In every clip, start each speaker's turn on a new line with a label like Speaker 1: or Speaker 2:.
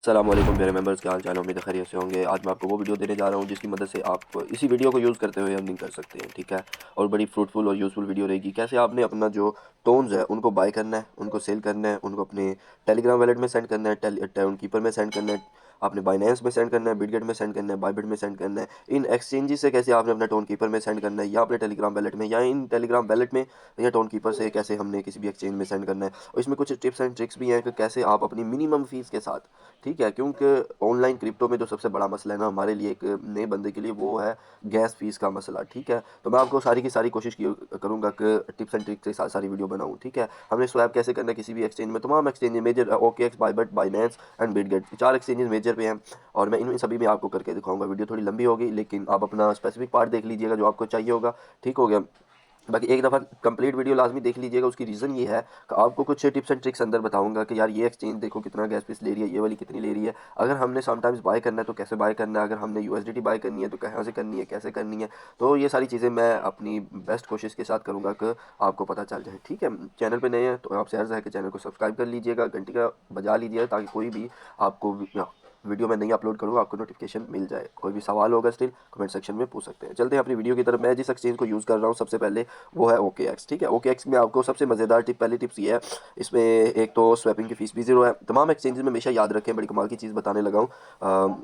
Speaker 1: अस्सलाम वालेकुम मेरे मेंबर्स, क्या हाल चाल है। उम्मीद है खैरियत से होंगे। आज मैं आपको वो वीडियो देने जा रहा हूँ जिसकी मदद से आप इसी वीडियो को यूज़ करते हुए अर्निंग कर सकते हैं, ठीक है। और बड़ी फ्रूटफुल और यूज़फुल वीडियो रहेगी। कैसे आपने अपना जो टोन्स है उनको बाय करना है, उनको सेल करना है, उनको अपने टेलीग्राम वॉलेट में सेंड करना है, टाउन कीपर में सेंड करना है, आपने बाइनेंस में सेंड करना है, बिटगेट में सेंड करना है, बाइबिट में सेंड करना है। इन एक्सचेंजेस से कैसे आपने अपना टोन कीपर में सेंड करना है, या अपने टेलीग्राम वॉलेट में, या इन टेलीग्राम वॉलेट में या टोन कीपर से कैसे हमने किसी भी एक्सचेंज में सेंड करना है। और इसमें कुछ टिप्स एंड ट्रिक्स भी हैं कि कैसे आप अपनी मिनिमम फीस के साथ, ठीक है, क्योंकि ऑनलाइन क्रिप्टो में जो सबसे बड़ा मसला है ना हमारे लिए, एक नए बंदे के लिए, वो है गैस फीस का मसला, ठीक है। तो मैं आपको सारी की सारी कोशिश की करूंगा कि टिप्स एंड ट्रिक्स के साथ सारी वीडियो बनाऊं, ठीक है। हमने स्वैप कैसे करना है किसी भी एक्सचेंज में, तमाम exchange major OKX, Bybit, Binance and Bitget, 4 exchanges major पे हैं और मैं इन सभी में आपको करके दिखाऊंगा। वीडियो थोड़ी लंबी होगी लेकिन आप अपना स्पेसिफिक पार्ट देख लीजिएगा जो आपको चाहिए होगा, ठीक हो गया। बाकी एक दफ़ा कंप्लीट वीडियो लाजमी देख लीजिएगा। उसकी रीज़न ये है कि आपको कुछ टिप्स एंड ट्रिक्स अंदर बताऊंगा कि यार ये एक्सचेंज देखो कितना गैस फीस ले रही है, ये वाली कितनी ले रही है। अगर हमने समटाइम्स बाय करना है तो कैसे बाय करना है, अगर हमने USDT बाय करनी है तो कहाँ से करनी है, कैसे करनी है। तो ये सारी चीज़ें मैं अपनी बेस्ट कोशिश के साथ करूँगा कि आपको पता चल जाए, ठीक है। चैनल पर नए हैं तो आपसे अर्ज़ है कि चैनल को सब्सक्राइब कर लीजिएगा, घंटी का बजा लीजिएगा ताकि कोई भी आपको वीडियो में नहीं अपलोड करूँगा आपको नोटिफिकेशन मिल जाए। कोई भी सवाल होगा स्टिल कमेंट सेक्शन में पूछ सकते हैं। चलते हैं अपनी वीडियो की तरफ। मैं जिस एक्सचेंज को यूज़ कर रहा हूँ सबसे पहले वो है OKX, ठीक है। OKX में आपको सबसे मज़ेदार पहली टिप्स ये है, इसमें एक तो स्वैपिंग की फीस भी ज़ीरो है। तमाम एक्सचेंजेस में हमेशा याद रखें, बड़ी कमाल की चीज़ बताने लगा हूँ,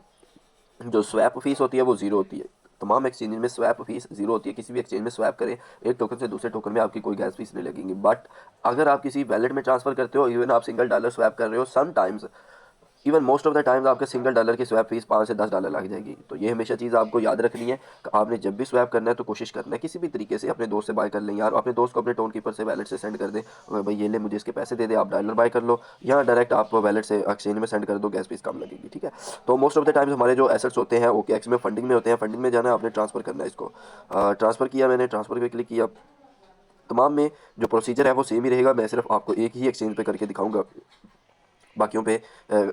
Speaker 1: जो स्वैप फीस होती है वो ज़ीरो होती है। तमाम एक्सचेंज में स्वैप फीस ज़ीरो होती है। किसी भी एक्सचेंज में स्वैप करें एक टोकन से दूसरे टोकन में आपकी कोई गैस फीस नहीं लगेगी। बट अगर आप किसी वैलेट में ट्रांसफ़र करते हो, इवन आप सिंगल डॉलर स्वैप कर रहे हो, sometimes even most of the times आपके सिंगल डॉलर की स्वैप फीस $5 से $10 लग जाएगी। तो ये हमेशा चीज़ आपको याद रखनी है कि आपने जब भी स्वैप करना है तो कोशिश करना है किसी भी तरीके से अपने दोस्त से बाय कर लें, यार अपने दोस्त को अपने टोन कीपर से वैलेट से सेंड कर दें, भाई ये ले मुझे इसके पैसे दे दे, आप डॉलर बाय कर लो, या डायरेक्ट आप वैलेट से एक्सचेंज में सेंड कर दो, गैस फीस कम लगेगी, ठीक है। तो मोस्ट ऑफ द टाइम्स हमारे जो एसेट्स होते हैं OKX में फंडिंग में होते हैं। फंडिंग में जाना है, आपने ट्रांसफ़र करना है इसको। ट्रांसफ़र किया, मैंने ट्रांसफ़र पे क्लिक किया। तमाम में जो प्रोसीजर है वो सेम ही रहेगा। मैं सिर्फ आपको एक ही एक्सचेंज पे करके दिखाऊंगा, बाकियों पे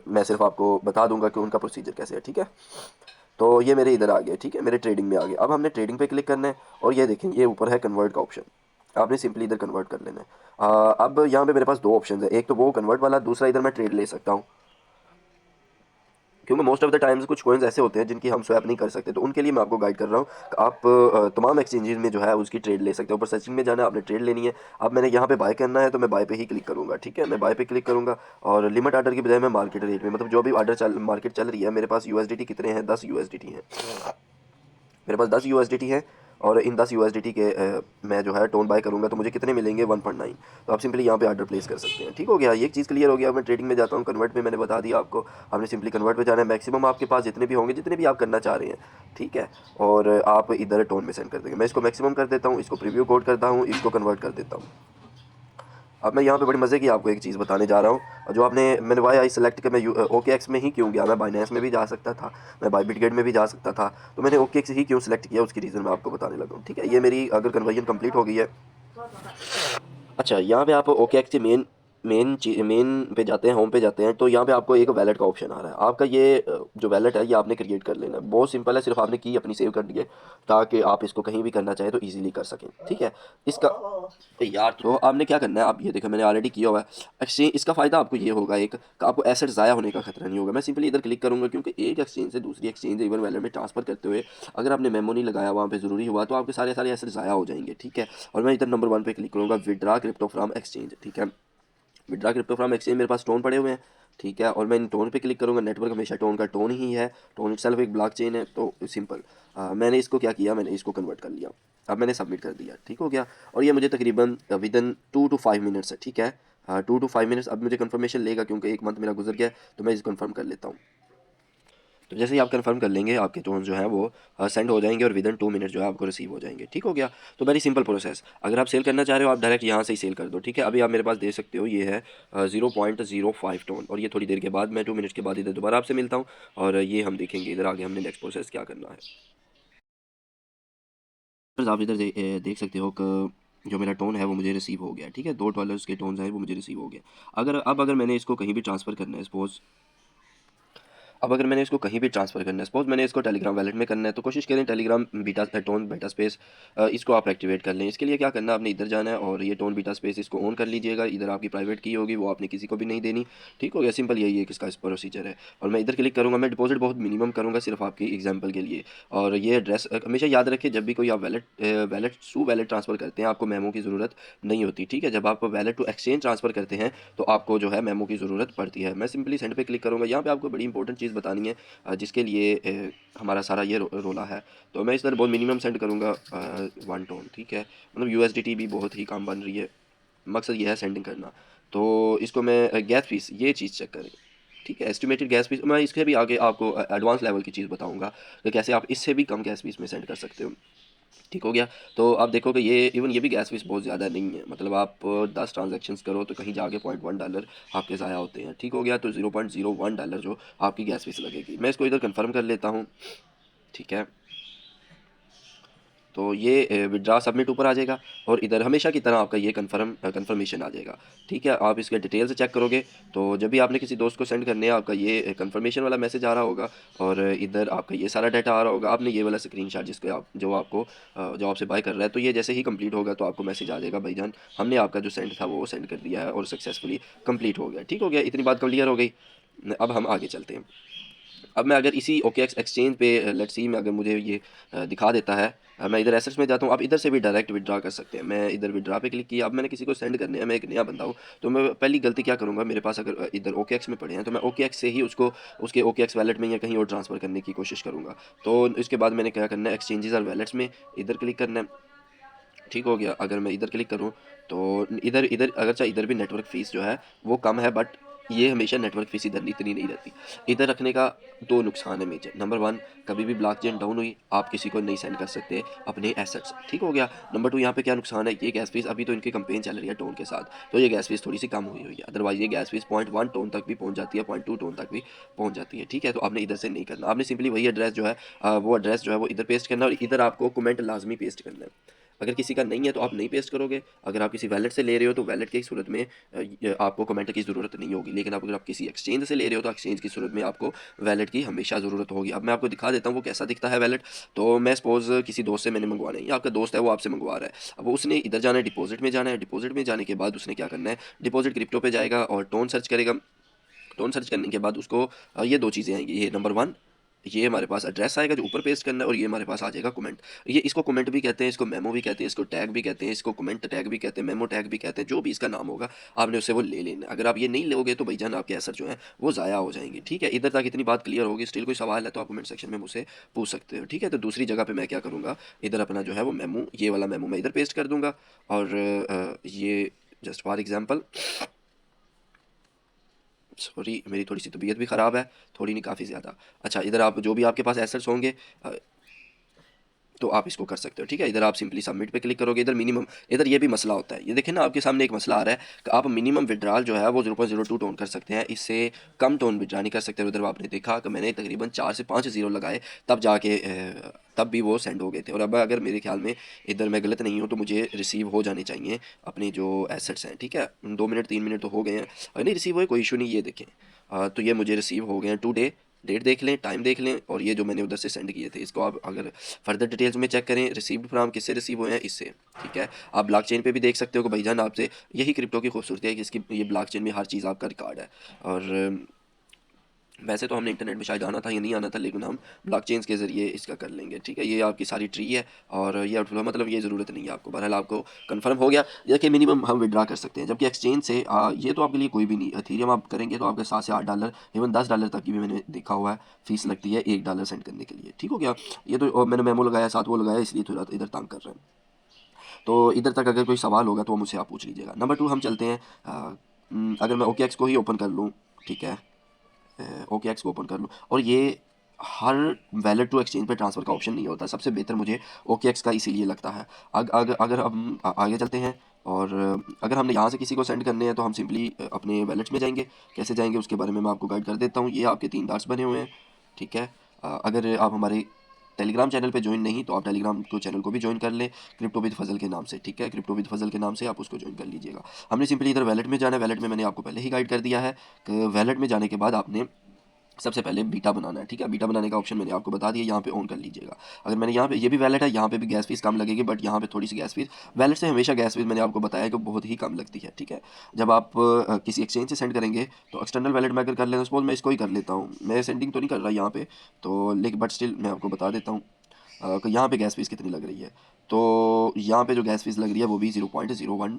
Speaker 1: मैं सिर्फ आपको बता दूंगा कि उनका प्रोसीजर कैसे है, ठीक है। तो ये मेरे इधर आ गया, ठीक है, मेरे ट्रेडिंग में आ गया। अब हमने ट्रेडिंग पे क्लिक करना है और ये देखें ये ऊपर है कन्वर्ट का ऑप्शन, आपने सिंपली इधर कन्वर्ट कर लेना है। अब यहाँ पे मेरे पास दो ऑप्शन है, एक तो वो कन्वर्ट वाला, दूसरा इधर मैं ट्रेड ले सकता हूँ, क्योंकि मोस्ट ऑफ द टाइम्स कुछ कॉइन्स ऐसे होते हैं जिनकी हम स्वैप नहीं कर सकते। तो उनके लिए मैं आपको गाइड कर रहा हूँ कि आप तमाम एक्सचेंजेस में जो है उसकी ट्रेड ले सकते हो। ऊपर सर्चिंग में जाना है, आपने ट्रेड लेनी है। अब मैंने यहाँ पे बाय करना है तो मैं बाय पे ही क्लिक करूँगा, ठीक है। मैं बाय पे क्लिक करूँगा और लिमिट ऑर्डर की बजाय मैं मार्केट रेट में, मतलब जो भी ऑर्डर मार्केट चल रही है, मेरे पास USDT कितने हैं, 10 USDT हैं। मेरे पास 10 USDT है और इन 10 USDT के मैं जो है टोन बाय करूँगा तो मुझे कितने मिलेंगे, 1.9। तो आप सिंपली यहाँ पे ऑर्डर प्लेस कर सकते हैं, ठीक हो गया। ये एक चीज़ क्लियर हो गया। अब मैं ट्रेडिंग में जाता हूँ, कन्वर्ट में मैंने बता दिया आपको। आपने सिंपली कन्वर्ट में जाना है, मैक्सिमम आपके पास जितने भी होंगे, जितने भी आप करना चाह रहे हैं, ठीक है। और आप इधर टोन में सेंड कर देंगे। मैं इसको मैक्सिमम कर देता हूँ, इसको प्रीव्यू कोड करता हूँ, इसको कन्वर्ट कर देता हूँ। अब मैं यहाँ पे बड़ी मज़े की आपको एक चीज़ बताने जा रहा हूँ। जो मैंने वाई आई सेलेक्ट कर, मैं OKX में ही क्यों गया, मैं बाइनेंस में भी जा सकता था, मैं बाइबिटगेट में भी जा सकता था, तो मैंने OKX ही क्यों सिलेक्ट किया उसकी रीज़न मैं आपको बताने लगा हूँ, ठीक है। ये मेरी अगर कन्वर्जन कंप्लीट हो गई है। अच्छा, यहाँ पे आप OKX के मेन पे जाते हैं, होम पे जाते हैं, तो यहाँ पे आपको एक वैलेट का ऑप्शन आ रहा है। आपका ये जो वैलेट है ये आपने क्रिएट कर लेना है। बहुत सिंपल है, सिर्फ आपने की अपनी सेव कर दी है ताकि आप इसको कहीं भी करना चाहें तो इजीली कर सकें, ठीक है। इसका यार तो आपने क्या करना है, आप ये देखो मैंने ऑलरेडी किया हुआ है एक्सचेंज। इसका फ़ायदा आपको ये होगा एक कि आपको एसेट ज़ाया होने का खतरा नहीं होगा। मैं सिंपली इधर क्लिक करूँगा क्योंकि एक एक्सचेंज से दूसरी एक्सचेंज इवन वैलेट में ट्रांसफ़र करते हुए अगर आपने मेमो नहीं लगाया वहाँ पे ज़रूरी हुआ तो आपके सारे सारे एसेट ज़ाया हो जाएंगे, ठीक है। और मैं इधर नंबर 1 पे क्लिक करूँगा, विड्रा क्रिप्टो फ्रॉम एक्सचेंज, ठीक है। विड्रा क्रिप्टो फ्रॉम एक्सचेंज, मेरे पास टोन पड़े हुए हैं, ठीक है। और मैं इन टोन पे क्लिक करूँगा। नेटवर्क हमेशा टोन का टोन ही है, टोन इटसेल्फ एक ब्लॉकचेन है, तो सिंपल। मैंने इसको क्या किया, मैंने इसको कन्वर्ट कर लिया। अब मैंने सबमिट कर दिया, ठीक हो गया। और ये मुझे तकरीबन विदिन 2 to 5 मिनट्स है, ठीक है। 2 to 5 मिनट्स अब मुझे कंफर्मेशन लेगा क्योंकि एक मंथ मेरा गुजर गया है, तो मैं इसको कंफर्म कर लेता हूँ। तो जैसे ही आप कंफर्म कर लेंगे आपके टोन जो है वो सेंड हो जाएंगे और विदिन 2 मिनट जो है आपको रिसीव हो जाएंगे, ठीक हो गया। तो वेरी सिंपल प्रोसेस। अगर आप सेल करना चाह रहे हो आप डायरेक्ट यहाँ से ही सेल कर दो, ठीक है। अभी आप मेरे पास दे सकते हो, ये है 0.05 टोन, और ये थोड़ी देर के बाद, मैं 2 मिनट के बाद इधर दोबारा आपसे मिलता हूँ और ये हम देखेंगे इधर आगे हमने नेक्स्ट प्रोसेस क्या करना है। आप इधर देख सकते हो कि जो मेरा टोन है वो मुझे रिसीव हो गया, ठीक है। $2 के टोन हैं वो मुझे रिसीव हो गया। अगर मैंने इसको कहीं भी ट्रांसफ़र करना है, सपोज अब अगर मैंने इसको कहीं भी ट्रांसफ़र करना है, सपोज़ मैंने इसको टेलीग्राम वॉलेट में करना है, तो कोशिश करें Telegram beta tone beta space इसको आप एक्टिवेट कर लें। इसके लिए क्या करना है, आपने इधर जाना है और ये टोन बीटा स्पेस इसको ऑन कर लीजिएगा। इधर आपकी प्राइवेट की होगी, वो आपने किसी को भी नहीं देनी। ठीक हो गया, सिंपल यही है कि इसका इस प्रोसीजर है। और मैं इधर क्लिक करूँगा, मैं डिपॉज़िट बहुत मिनिमम करूँगा सिर्फ आपकी एग्जांपल के लिए। और ये एड्रेस हमेशा याद रखें, जब भी कोई आप वैलेट टू वैलेट ट्रांसफ़र करते हैं, आपको मेमो की ज़रूरत नहीं होती। ठीक है, जब आप वैलेट टू एक्सचेंज ट्रांसफ़र करते हैं, तो आपको जो है मेमो की ज़रूरत पड़ती है। मैं सिंपली सेंड पे क्लिक करूँगा। यहाँ पे आपको बड़ी इंपॉर्टेंट चीज़ बतानी है, जिसके लिए हमारा सारा ये रोला है। तो मैं इस तरह बहुत मिनिमम सेंड करूँगा 1 टोन। ठीक है, मतलब यूएसडीटी भी बहुत ही काम बन रही है, मकसद ये है सेंडिंग करना। तो इसको मैं गैस फीस ये चीज़ चेक करें। ठीक है, एस्टिमेटेड गैस फीस मैं इसके भी आगे आपको एडवांस लेवल की चीज़ बताऊँगा कि कैसे आप इससे भी कम गैस फीस में सेंड कर सकते हो। ठीक हो गया, तो आप देखोगे ये इवन ये भी गैस फीस बहुत ज़्यादा नहीं है। मतलब आप 10 ट्रांजैक्शंस करो तो कहीं जाके $0.1 आपके ज़ाया होते हैं। ठीक हो गया, तो $0.01 जो आपकी गैस फीस लगेगी। मैं इसको इधर कंफर्म कर लेता हूँ। ठीक है, तो ये विड्रा सबमिट ऊपर आ जाएगा और इधर हमेशा की तरह आपका ये कंफर्मेशन आ जाएगा। ठीक है, आप इसके डिटेल से चेक करोगे तो जब भी आपने किसी दोस्त को सेंड करने हैं, आपका ये कंफर्मेशन वाला मैसेज आ रहा होगा और इधर आपका ये सारा डाटा आ रहा होगा। आपने ये वाला स्क्रीनशॉट जिसको आप जो आपको जो आपसे बाय कर रहा है, तो ये जैसे ही कंप्लीट होगा तो आपको मैसेज आ जाएगा, भाईजान हमने आपका जो सेंड था वो सेंड कर दिया है और सक्सेसफुली कंप्लीट हो गया। ठीक हो गया, इतनी बात क्लियर हो गई। अब हम आगे चलते हैं। अब मैं अगर इसी OKX एक्सचेंज पे लेट्स सी में अगर मुझे ये दिखा देता है, मैं इधर एसेट्स में जाता हूँ। आप इधर से भी डायरेक्ट विड्रा कर सकते हैं। मैं इधर विड्रा पे क्लिक किया। अब मैंने किसी को सेंड करने हैं, मैं एक नया बंदा हूँ, तो मैं पहली गलती क्या करूँगा, मेरे पास अगर इधर OKX में पड़े हैं तो मैं OKX से ही उसको उसके OKX वैलेट में या कहीं और ट्रांसफ़र करने की कोशिश करूँगा। तो इसके बाद मैंने क्या करना है, एक्सचेंजेस और वैलेट्स में इधर क्लिक करना है। ठीक हो गया, अगर मैं इधर क्लिक करूँ तो इधर इधर अगर चाहे इधर भी नेटवर्क फ़ीस जो है वो कम है, बट ये हमेशा नेटवर्क फ़ीस इधर इतनी नहीं रहती। इधर रखने का 2 नुकसान है मेजर। नंबर 1, कभी भी ब्लॉकचेन डाउन हुई आप किसी को नहीं सेंड कर सकते अपने एसेट्स। ठीक हो गया। नंबर 2, यहाँ पे क्या नुकसान है, ये गैस फ़ीस अभी तो इनकी कैंपेन चल रही है टोन के साथ, तो ये गैस फ़ीस थोड़ी-सी कम हुई है। अदरवाइज़ ये गैस फ़ीस 0.1 टोन तक भी पहुँच जाती है, 0.2 टोन तक भी पहुँच जाती है। ठीक है, तो आपने इधर से नहीं करना। आपने सिंपली वही एड्रेस जो है वो एड्रेस जो है वो इधर पेस्ट करना है और इधर आपको कमेंट लाज़मी पेस्ट करना है। अगर किसी का नहीं है तो आप नहीं पेस्ट करोगे। अगर आप किसी वैलेट से ले रहे हो तो वैलेट की सूरत में आपको कमेंट की ज़रूरत नहीं होगी। लेकिन अगर आप किसी एक्सचेंज से ले रहे हो तो एक्सचेंज की सूरत में आपको वैलेट की हमेशा ज़रूरत होगी। अब मैं आपको दिखा देता हूँ वो कैसा दिखता है वैलेट। तो मैं सपोज़ किसी दोस्त से मैंने मंगवाना है, या आपका दोस्त है वो आपसे मंगवा रहा है। अब उसने इधर जाना है, डिपॉजिट में जाना है। डिपॉजिट में जाने के बाद उसने क्या करना है, डिपॉजिट क्रिप्टो पे जाएगा और टोन सर्च करेगा। टोन सर्च करने के बाद उसको ये 2 चीज़ें आएँगी। ये नंबर 1, ये हमारे पास एड्रेस आएगा जो ऊपर पेस्ट करना है और ये हमारे पास आ जाएगा कमेंट। ये इसको कमेंट भी कहते हैं, इसको मेमो भी कहते हैं, इसको टैग भी कहते हैं, इसको कमेंट टैग भी कहते हैं, मेमो टैग भी कहते हैं, जो भी इसका नाम होगा आपने उससे वो ले लेना है। अगर आप ये नहीं लोगे तो भाईजान आपके असर जो है वो ज़ाया हो जाएँगे। ठीक है, इधर तक इतनी बात क्लियर होगी। स्टिल कोई सवाल है तो आप कमेंट सेक्शन में मुझसे पूछ सकते हो। ठीक है, तो दूसरी जगह पे मैं क्या करूँगा, इधर अपना जो है वो मेमो, ये वाला मेमो मैं इधर पेस्ट कर दूँगा और ये जस्ट फॉर एग्ज़ाम्पल, सॉरी मेरी थोड़ी-सी तबीयत भी ख़राब है, थोड़ी नहीं काफ़ी ज़्यादा। अच्छा, इधर आप जो भी आपके पास एसेट्स होंगे अ, तो आप इसको कर सकते हो। ठीक है, इधर आप सिंपली सबमिट पे क्लिक करोगे। इधर मिनिमम, इधर ये भी मसला होता है। ये देखें ना, आपके सामने एक मसला आ रहा है कि आप मिनिमम विड्रॉल जो है वो 0.02 टोन कर सकते हैं, इससे कम टोन विड्रॉ नहीं कर सकते। उधर आपने देखा कि मैंने तकरीबन 4 से 5 ज़ीरो लगाए तब जाके तब भी वो सेंड हो गए थे। और अब अगर मेरे ख्याल में इधर मैं गलत नहीं हूँ तो मुझे रिसीव हो जाने चाहिए अपने जो एसेट्स हैं। ठीक है, 2 मिनट 3 मिनट तो हो गए हैं, अगर नहीं रिसीव हुए कोई इशू नहीं। ये देखें तो ये मुझे रिसीव हो गए हैं टुडे। डेट देख लें, टाइम देख लें, और ये जो मैंने उधर से सेंड किए थे इसको आप अगर फर्दर डिटेल्स में चेक करें, रिसीव्ड फ्रॉम किससे रिसीव हुए हैं, इससे। ठीक है, आप ब्लॉकचेन पे भी देख सकते हो कि भाईजान आपसे, यही क्रिप्टो की खूबसूरती है कि इसकी ये ब्लॉकचेन में हर चीज़ आपका रिकॉर्ड है। और वैसे तो हमने इंटरनेट में शायद आना था या नहीं आना था, लेकिन हम ब्लॉकचेन्स के ज़रिए इसका कर लेंगे। ठीक है, ये आपकी सारी ट्री है और ये आउटफ्लो, मतलब ये ज़रूरत नहीं है आपको। बहरहाल आपको कंफर्म हो गया। देखिए मिनिमम हम विड्रा कर सकते हैं, जबकि एक्सचेंज से ये तो आपके लिए कोई भी नहीं। एथेरियम आप करेंगे तो आपके $7 से $8, इवन $10 तक की भी मैंने देखा हुआ है फ़ीस लगती है $1 सेंड करने के लिए। ठीक हो गया, ये तो मैंने मेमो लगाया, साथ वो लगाया, इसलिए थोड़ा इधर तंग कर रहे हैं। तो इधर तक अगर कोई सवाल होगा तो मुझसे आप पूछ लीजिएगा। नंबर 2 हम चलते हैं। अगर मैं OKX को ही ओपन कर लूँ, ठीक है, OKX को ओपन कर लूँ और ये हर वैलेट टू एक्सचेंज पे ट्रांसफ़र का ऑप्शन नहीं होता। सबसे बेहतर मुझे OKX का इसीलिए लगता है। अगर हम आगे चलते हैं और अगर हमने यहाँ से किसी को सेंड करने हैं तो हम सिंपली अपने वैलेट्स में जाएंगे। कैसे जाएंगे उसके बारे में मैं आपको गाइड कर देता हूँ। ये आपके 3 डॉट्स बने हुए हैं। ठीक है, अगर आप हमारे टेलीग्राम चैनल पे ज्वाइन नहीं तो आप टेलीग्राम को चैनल को भी ज्वाइन कर लें, क्रिप्टो विद फजल के नाम से। ठीक है, क्रिप्टो विद फजल के नाम से आप उसको ज्वाइन कर लीजिएगा। हमने सिंपली इधर वैलेट में जाना है। वैलेट में मैंने आपको पहले ही गाइड कर दिया है कि वैलेट में जाने के बाद आपने सबसे पहले बीटा बनाना है, ठीक है। बीटा बनाने का ऑप्शन मैंने आपको बता दिया, यहाँ पे ऑन कर लीजिएगा। अगर मैंने यहाँ पे ये भी वैलेट है, यहाँ पे भी गैस फीस कम लगेगी, बट यहाँ पे थोड़ी सी गैस फीस, वैलेट से हमेशा गैस फीस मैंने आपको बताया कि बहुत ही कम लगती है, ठीक है। जब आप किसी एक्सचेंज से सेंड करेंगे तो एक्सटर्नल वैलेट में अगर कर लेना, सपोज मैं इसको ही कर लेता हूँ, मैं सेंडिंग तो नहीं कर रहा यहाँ पे, तो लेकिन बट स्टिल मैं आपको बता देता हूँ कि यहाँ पे गैस फीस कितनी लग रही है। तो यहाँ पे जो गैस फीस लग रही है वो भी 0.01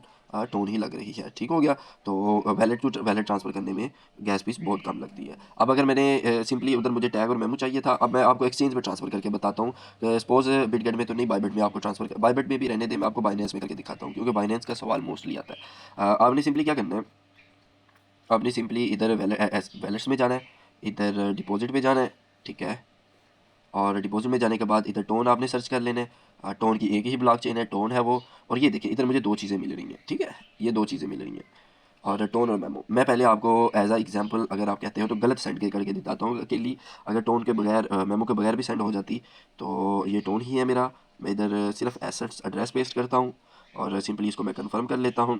Speaker 1: टोन ही लग रही है, ठीक हो गया। तो वैलेट टू वैलेट ट्रांसफ़र करने में गैस फीस बहुत कम लगती है। अब अगर मैंने सिंपली उधर मुझे टैग और मेमो चाहिए था, अब मैं आपको एक्सचेंज में ट्रांसफ़र करके बताता हूँ। सपोज बिटगेट में तो नहीं, बायबिट में आपको ट्रांसफ़र कर, बायबिट में भी रहने दें, मैं आपको बाइनेंस में करके दिखाता हूँ, क्योंकि बाइनेंस का सवाल मोस्टली आता है। आपने सिंपली क्या करना है, आपने सिंपली इधर वैलेट्स में जाना है, इधर डिपॉजिट में जाना है, ठीक है। और डिपॉजिट में जाने के बाद इधर टोन आपने सर्च कर लेना है। टोन की एक ही ब्लॉकचेन है, टोन है वो। और ये देखिए इधर मुझे दो चीज़ें मिल रही हैं, ठीक है, ये दो चीज़ें मिल रही हैं, और टोन और मेमो। मैं पहले आपको एज आ एग्जांपल, अगर आप कहते हो तो गलत सेंड के करके दिखाता हूँ अकेली, अगर टोन के बगैर मेमो के बगैर भी सेंड हो जाती तो ये टोन ही है मेरा। मैं इधर सिर्फ एसेट्स एड्रेस पेस्ट करता हूँ और सिंपली इसको मैं कन्फर्म कर लेता हूँ,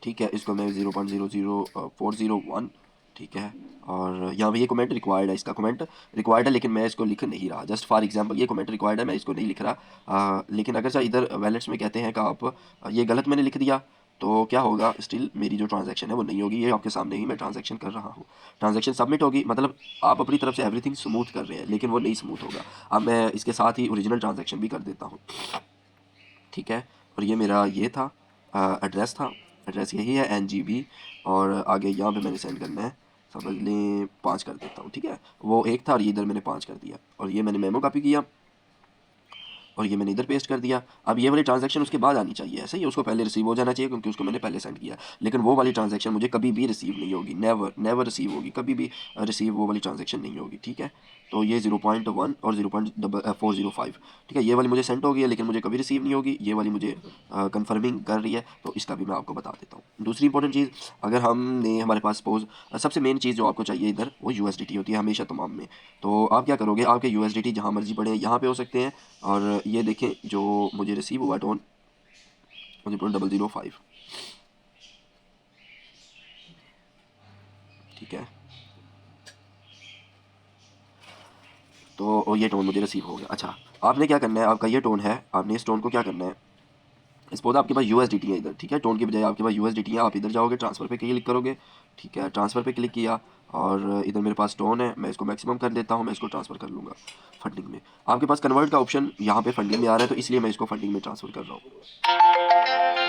Speaker 1: ठीक है। इसको मैं 0.00401, ठीक है। और यहाँ पे ये कमेंट रिक्वायर्ड है, इसका कमेंट रिक्वायर्ड है, लेकिन मैं इसको लिख नहीं रहा, जस्ट फॉर एग्जांपल ये कमेंट रिक्वायर्ड है, मैं इसको नहीं लिख रहा। लेकिन अगर सर इधर वैलेट्स में कहते हैं कि आप ये गलत मैंने लिख दिया, तो क्या होगा, स्टिल मेरी जो ट्रांजैक्शन है वो नहीं होगी। ये आपके सामने ही मैं ट्रांजैक्शन कर रहा हूँ, ट्रांजैक्शन सबमिट होगी, मतलब आप अपनी तरफ से एवरीथिंग स्मूथ कर रहे हैं, लेकिन वो नहीं स्मूथ होगा। अब मैं इसके साथ ही ओरिजिनल ट्रांजैक्शन भी कर देता हूँ, ठीक है। और ये मेरा ये था, एड्रेस था, एड्रेस यही है NGB, और आगे यहाँ पे मैंने सेंड करना है, समझ लें 5 कर देता हूँ, ठीक है। वो एक था और ये इधर मैंने 5 कर दिया, और ये मैंने मेमो कॉपी किया और ये मैंने इधर पेस्ट कर दिया। अब ये वाली ट्रांजैक्शन उसके बाद आनी चाहिए, ऐसे ही उसको पहले रिसीव हो जाना चाहिए, क्योंकि उसको मैंने पहले सेंड किया। लेकिन वो वाली ट्रांजैक्शन मुझे कभी भी रिसीव नहीं होगी, नेवर नेवर रिसीव होगी, कभी भी रिसीव वो वाली ट्रांजैक्शन नहीं होगी, ठीक है। तो ये 0.1 और 0.405, ठीक है, ये वाली मुझे सेंड हो गई है, लेकिन मुझे कभी रिसीव नहीं होगी। ये वाली मुझे कंफर्मिंग कर रही है, तो इसका भी मैं आपको बता देता हूँ। दूसरी इंपॉर्टेंट चीज़, अगर हमने हमारे पास सपोज सबसे मेन चीज़ जो आपको चाहिए इधर, वो USDT होती है हमेशा तमाम में। तो आप क्या करोगे, आपके USDT जहाँ मर्जी पड़े यहाँ पे हो सकते हैं। और ये देखें जो मुझे रिसीव हुआ टोन 0.005, ठीक है। तो ये टोन मुझे रिसीव हो गया। अच्छा, आपने क्या करना है, आपका ये टोन है, आपने इस टोन को क्या करना है, सपोज आपके पास USDT है इधर, ठीक है, टोन की बजाय आपके पास USDT है, आप इधर जाओगे, ट्रांसफ़र पे क्लिक करोगे, ठीक है, ट्रांसफ़र पे क्लिक किया, और इधर मेरे पास टोन है, मैं इसको मैक्सिमम कर देता हूँ, मैं इसको ट्रांसफ़र कर लूँगा फंडिंग में। आपके पास कन्वर्ट का ऑप्शन यहाँ पे फंडिंग में आ रहा है, तो इसलिए मैं इसको फंडिंग में ट्रांसफ़र कर रहा हूँ।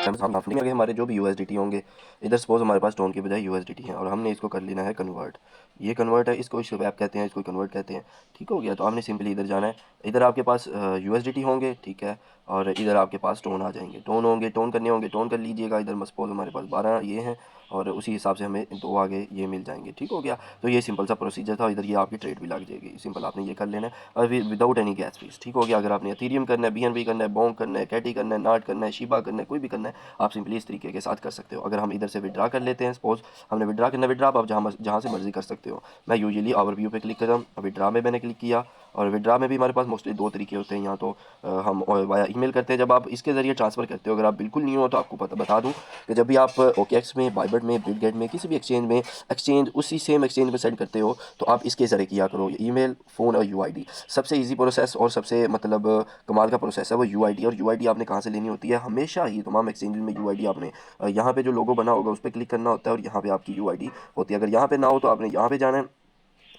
Speaker 1: हम फंडिंग में हमारे जो भी USDT होंगे, इधर सपोज हमारे पास टोन की बजाय USDT है, और हमने इसको कर लेना है कन्वर्ट। ये कन्वर्ट है, इसको स्वैप कहते हैं, इसको कन्वर्ट कहते हैं, ठीक हो गया। तो आपने सिंपली इधर जाना है, इधर आपके पास USDT होंगे, ठीक है, और इधर आपके पास टोन आ जाएंगे, टोन होंगे, टोन करने होंगे, टोन कर लीजिएगा। इधर सपोज हमारे पास 12 ये हैं, और उसी हिसाब से हमें दो आगे ये मिल जाएंगे, ठीक हो गया। तो ये सिंपल सा प्रोसीजर था, इधर ये आपकी ट्रेड भी लग जाएगी, सिंपल आपने ये कर लेना है, और विदाउट एनी गैस फीस, ठीक हो गया। अगर आपने एथेरियम करना है, BNB करना है, बोंग करना है, कैटी करना है, नाट करना है, शिबा करना है, कोई भी करना है, आप सिंपली इस तरीके के साथ कर सकते हो। अगर हम इधर से विड्रा कर लेते हैं, सपोज हमने विड्रा करना, विड्रा आप जहाँ से मर्जी कर सकते हो। मैं यूजुअली ओवरव्यू पे क्लिक करता हूँ, विड्रा में मैंने क्लिक किया, और विड्रा में भी हमारे पास मोस्टली दो तरीके होते हैं। यहाँ तो हम वाया ईमेल करते हैं, जब आप इसके ज़रिए ट्रांसफ़र करते हो। अगर आप बिल्कुल नहीं हो तो आपको बता दूँ कि जब भी आप OKX में, बाइबिट में, बिटगेट में, किसी भी एक्सचेंज उसी सेम एक्सचेंज में सेंड करते हो, तो आप इसके ज़रिए किया करो, ईमेल, फ़ोन और UID। सबसे ईजी प्रोसेस और सबसे मतलब कमाल का प्रोसेस है वो UID। और UID आपने कहाँ से लेनी होती है, हमेशा ही तमाम एक्सचेंज में UID आपने यहाँ पे जो लोगो बना होगा उस पर क्लिक करना होता है, और यहाँ पे आपकी UID होती है। अगर यहाँ पे ना हो तो आपने यहाँ पे जाना है,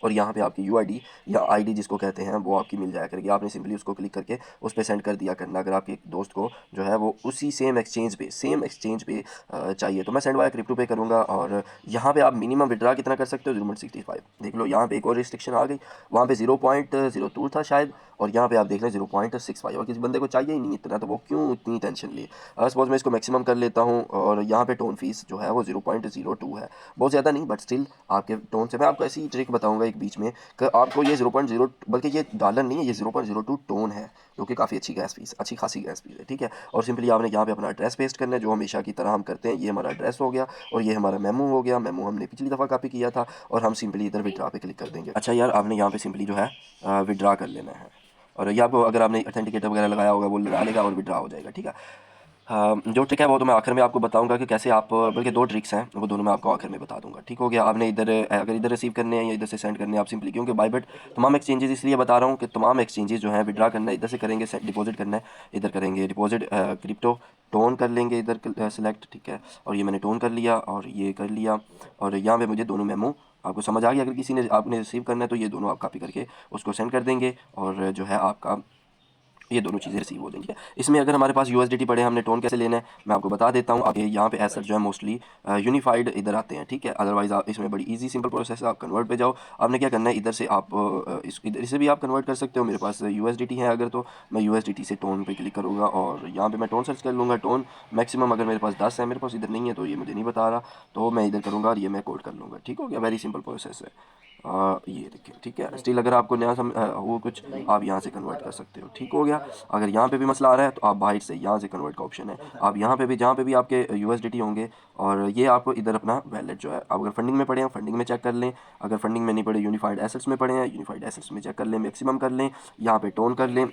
Speaker 1: और यहाँ पे आपकी UID या ID जिसको कहते हैं वो आपकी मिल जाया करेगी। आपने सिंपली उसको क्लिक करके उस पर सेंड कर दिया करना। अगर आपके एक दोस्त को जो है वो उसी सेम एक्सचेंज पे चाहिए, तो मैं सेंड वाया क्रिप्टो पे करूँगा। और यहाँ पे आप मिनिमम विड्रा कितना कर सकते हो, 0.65। देख लो यहाँ पे एक और रिस्ट्रिक्शन आ गई, वहाँ पे 0.02 था शायद, और यहाँ पे आप देख लें 0.65। और किसी बंदे को चाहिए ही नहीं इतना, तो वो क्यों इतनी टेंशन ले। सपोज मैं इसको मैक्सिमम कर लेता हूँ, और यहाँ पे टोन फीस जो है वो 0.02 है, बहुत ज़्यादा नहीं, बट स्टिल आपके टोन से। मैं आपको ऐसी ट्रिक बताऊंगा एक बीच में कि आपको ये 0.0, बल्कि ये डॉलर नहीं है, ये 0.02 टोन है, जो कि काफ़ी अच्छी खासी गैस फीस है, ठीक है। और सिंपली आपने यहाँ पे अपना एड्रेस पेस्ट करना है, जो हमेशा की तरह हम करते हैं। ये हमारा एड्रेस हो गया, और ये हमारा मेमो हो गया, मेमो हमने पिछली दफ़ा कॉपी किया था, और हम सिंपली इधर विड्रा पे क्लिक कर देंगे। अच्छा यार, आपने यहाँ पे सिंपली जो है विड्रा कर लेना है, और ये आपको अगर आपने ऑथेंटिकेटर वगैरह लगाया होगा वो लगा लेगा और विड्रा हो जाएगा, ठीक है। हाँ, जो ट्रिक है वो तो मैं आखिर में आपको बताऊंगा कि कैसे आप, बल्कि दो ट्रिक्स हैं वो दोनों मैं आपको आखिर में बता दूंगा। ठीक हो गया। आपने इधर अगर इधर रिसीव करने हैं या इधर से सेंड करने हैं आप सिंपली, क्योंकि बाइबिट तमाम एक्सचेंजेस इसलिए बता रहा हूँ कि तमाम एक्सचेंजेस जो हैं विड्रा करना है इधर से करेंगे, डिपॉजिट करना है इधर करेंगे डिपॉजिट, क्रिप्टो टोन कर लेंगे इधर सेलेक्ट। ठीक है, और ये मैंने टोन कर लिया और ये कर लिया, और यहाँ पे मुझे दोनों मेमो आपको समझ आ गया। अगर किसी ने आपने रिसीव करना है तो ये दोनों आप कॉपी करके उसको सेंड कर देंगे और जो है आपका ये दोनों चीज़ें रिसीव हो जाएंगी। इसमें अगर हमारे पास यूएसडीटी पड़े, हमने टोन कैसे लेना है मैं आपको बता देता हूँ। आगे यहाँ पे एसेट जो है मोस्टली यूनिफाइड इधर आते हैं। ठीक है, अदरवाइज आप इसमें बड़ी इजी सिंपल प्रोसेस है। आप कन्वर्ट पे जाओ, आपने क्या करना है इधर से आप इधर से भी आप कन्वर्ट कर सकते हो। मेरे पास यूएसडीटी है, अगर तो मैं यूएसडीटी से टोन पे क्लिक करूँगा और यहाँ पे मैं टोन सर्च कर लूँगा। टोन मैक्सिमम अगर मेरे पास 10 है, मेरे पास इधर नहीं है तो ये मुझे नहीं बता रहा, तो मैं इधर करूँगा और ये मैं कोड कर लूँगा। ठीक हो गया, वेरी सिंपल प्रोसेस है। ये देखिए, ठीक है। स्टिल अगर आपको नया वो कुछ आप यहाँ से कन्वर्ट कर सकते हो। ठीक हो गया। अगर यहाँ पे भी मसला आ रहा है तो आप बाहर से यहाँ से कन्वर्ट का ऑप्शन है, आप यहाँ पे भी जहाँ पे भी आपके यूएसडीटी होंगे और ये आपको इधर अपना वैलेट जो है, आप अगर फंडिंग में पड़े हैं फंडिंग में चेक कर लें, अगर फंडिंग में नहीं पड़े यूनिफाइड एसेट्स में पड़े हैं यूनिफाइड एसेट्स में चेक कर लें, मैक्सिमम कर लें, यहाँ पे टोन कर लें